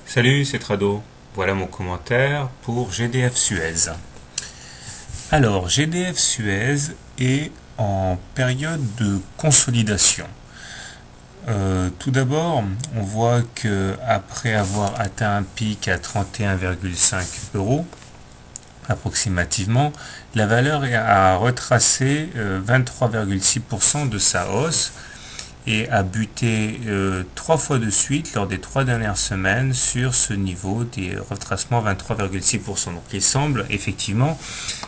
Salut, c'est Trado. Voilà mon commentaire pour GDF Suez. Alors, GDF Suez est en période de consolidation. Tout d'abord, on voit que après avoir atteint un pic à 31,5 euros approximativement, la valeur a retracé 23,6% de sa hausse et a buté 3 fois de suite lors des 3 dernières semaines sur ce niveau des retracements 23,6%. Donc il semble effectivement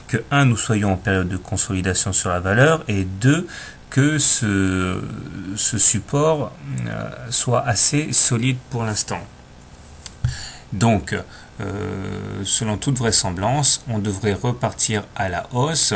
que nous soyons en période de consolidation sur la valeur, et 2, que ce support soit assez solide pour l'instant. Donc, selon toute vraisemblance, on devrait repartir à la hausse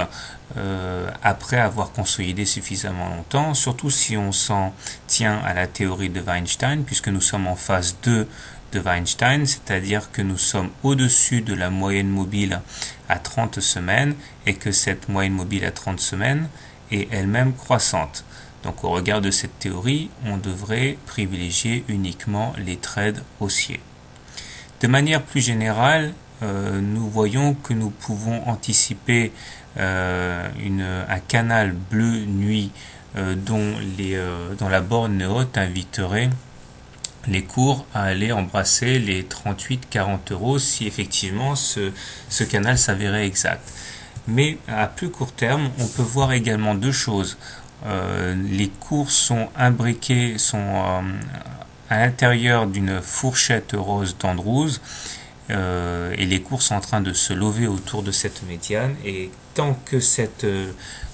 après avoir consolidé suffisamment longtemps, surtout si on s'en tient à la théorie de Weinstein, puisque nous sommes en phase 2 de Weinstein, c'est-à-dire que nous sommes au-dessus de la moyenne mobile à 30 semaines et que cette moyenne mobile à 30 semaines est elle-même croissante. Donc au regard de cette théorie, on devrait privilégier uniquement les trades haussiers. De manière plus générale, nous voyons que nous pouvons anticiper un canal bleu nuit dont la borne haute inviterait les cours à aller embrasser les 38-40 euros si effectivement ce canal s'avérait exact. Mais à plus court terme, on peut voir également deux choses. Les cours sont imbriqués, à l'intérieur d'une fourchette rose d'Andrews, et les cours sont en train de se lever autour de cette médiane, et tant que cette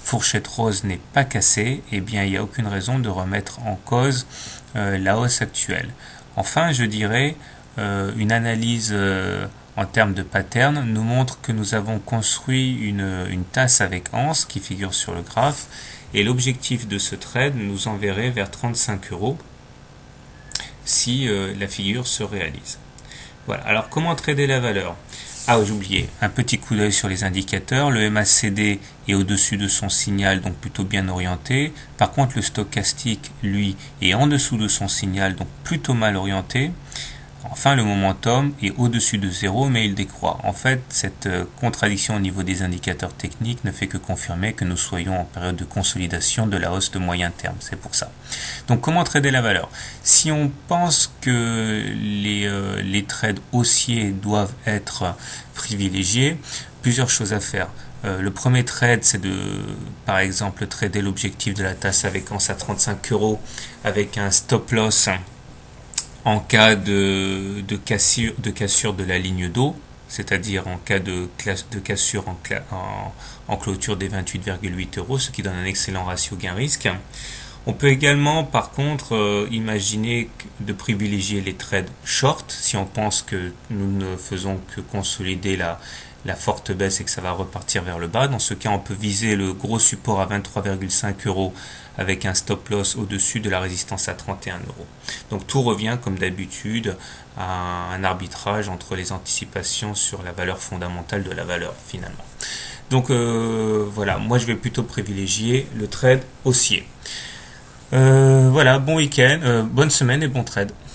fourchette rose n'est pas cassée, eh bien il n'y a aucune raison de remettre en cause la hausse actuelle. Enfin, je dirais, une analyse en termes de pattern nous montre que nous avons construit une tasse avec anse qui figure sur le graphe, et l'objectif de ce trade nous enverrait vers 35 euros si la figure se réalise. Voilà. Alors comment trader la valeur? Ah oui, j'ai oublié, un petit coup d'œil sur les indicateurs. Le MACD est au-dessus de son signal, donc plutôt bien orienté. Par contre, le stochastique, lui, est en dessous de son signal, donc plutôt mal orienté. Enfin, le momentum est au-dessus de 0, mais il décroît. En fait, cette contradiction au niveau des indicateurs techniques ne fait que confirmer que nous soyons en période de consolidation de la hausse de moyen terme. C'est pour ça. Donc, comment trader la valeur? Si on pense que les trades haussiers doivent être privilégiés, plusieurs choses à faire. Le premier trade, c'est par exemple, trader l'objectif de la tasse avec anse à 35 euros avec un stop loss en cas de cassure de la ligne d'eau, c'est-à-dire en cas de cassure en clôture des 28,8 euros, ce qui donne un excellent ratio gain-risque. On peut également, par contre, imaginer de privilégier les trades short si on pense que nous ne faisons que consolider la forte baisse et que ça va repartir vers le bas. Dans ce cas, on peut viser le gros support à 23,5 euros avec un stop loss au-dessus de la résistance à 31 euros. Donc tout revient comme d'habitude à un arbitrage entre les anticipations sur la valeur fondamentale de la valeur finalement. Donc voilà, moi je vais plutôt privilégier le trade haussier. Voilà, bon week-end, bonne semaine et bon trade.